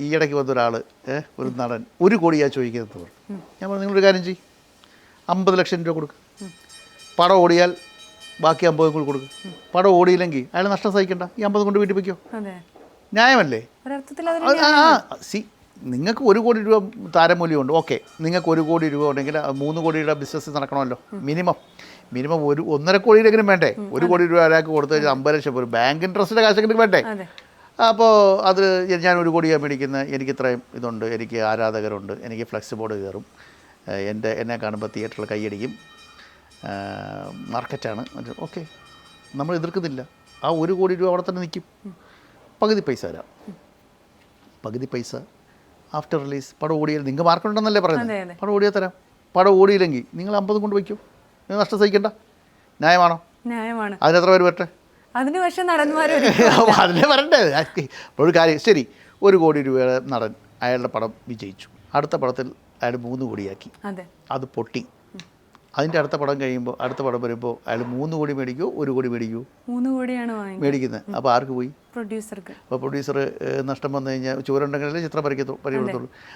ഈ ഇടയ്ക്ക് വന്നൊരാൾ ഒരു നടൻ 1 കോടിയാ ചോദിക്കുന്നത് പറഞ്ഞു. ഞാൻ പറഞ്ഞു നിങ്ങളൊരു കാര്യം ചെയ്യും, 50 ലക്ഷം രൂപ കൊടുക്കും. പടം ഓടിയാൽ ബാക്കി 50 കൂടി കൊടുക്കും. പടം ഓടിയില്ലെങ്കിൽ അയാൾ നഷ്ടം സഹിക്കണ്ട, ഈ 50 കൊണ്ട് വീട്ടിൽ വയ്ക്കോ. ന്യായമല്ലേ? സി നിങ്ങൾക്ക് 1 കോടി രൂപ താരമൂല്യമുണ്ട്, ഓക്കെ. നിങ്ങൾക്ക് 1 കോടി രൂപ ഉണ്ടെങ്കിൽ 3 കോടിയുടെ ബിസിനസ് നടക്കണമല്ലോ. മിനിമം 1.5 കോടിയിലെങ്കിലും വേണ്ടേ? 1 കോടി രൂപ ഒരാൾക്ക് കൊടുത്തു കഴിഞ്ഞാൽ 50 ലക്ഷം ഒരു ബാങ്ക് ഇൻട്രസ്റ്റിൻ്റെ കാശെങ്കിലും വേണ്ടേ? അപ്പോൾ അത് ഞാൻ 1 കോടിയാണ് മേടിക്കുന്നത്, എനിക്ക് ഇത്രയും ഇതുണ്ട്, എനിക്ക് ആരാധകരുണ്ട്, എനിക്ക് ഫ്ലെക്സ് ബോർഡ് കയറും, എന്നെ കാണുമ്പോൾ തിയേറ്ററിൽ കൈയടിക്കും, മാർക്കറ്റാണ്, ഓക്കെ, നമ്മൾ എതിർക്കുന്നില്ല. ആ 1 കോടി രൂപ അവിടെ തന്നെ നിൽക്കും. പകുതി പൈസ തരാം, പകുതി പൈസ ആഫ്റ്റർ റിലീസ് പടം ഓടിയാൽ നിങ്ങൾക്ക് മാർക്കറ്റ് ഉണ്ടെന്നല്ലേ പറയുന്നത്, പടം ഓടിയാൽ തരാം. പടം ഓടിയില്ലെങ്കിൽ നിങ്ങൾ 50 കൊണ്ട് വയ്ക്കും, നിങ്ങൾ നഷ്ടം സഹിക്കണ്ട. ന്യായമാണോ? ന്യായമാണ്. അതിനെത്ര പേര് പറ്റേ? അതിന് പക്ഷേ നടന്മാർ അതിനെ പറയണ്ടേ. ഒരു കാര്യം, ശരി, 1 കോടി രൂപയുടെ നടൻ അയാളുടെ പടം വിജയിച്ചു, അടുത്ത പടത്തിൽ അയാൾ 3 കോടിയാക്കി, അത് പൊട്ടി. അതിൻ്റെ അടുത്ത പടം കഴിയുമ്പോൾ അടുത്ത പടം വരുമ്പോൾ അയാൾ 3 കോടി മേടിക്കുമോ 1 കോടി മേടിക്കുമോ? 3 കോടിയാണ് മേടിക്കുന്നത്. അപ്പോൾ ആർക്ക് പോയി? പ്രൊഡ്യൂസർക്ക്. അപ്പോൾ പ്രൊഡ്യൂസർ നഷ്ടം വന്നു കഴിഞ്ഞാൽ ചൂരുണ്ടെങ്കിലല്ലേ ചിത്രം പരിഹരിക്കത്തുള്ളൂ.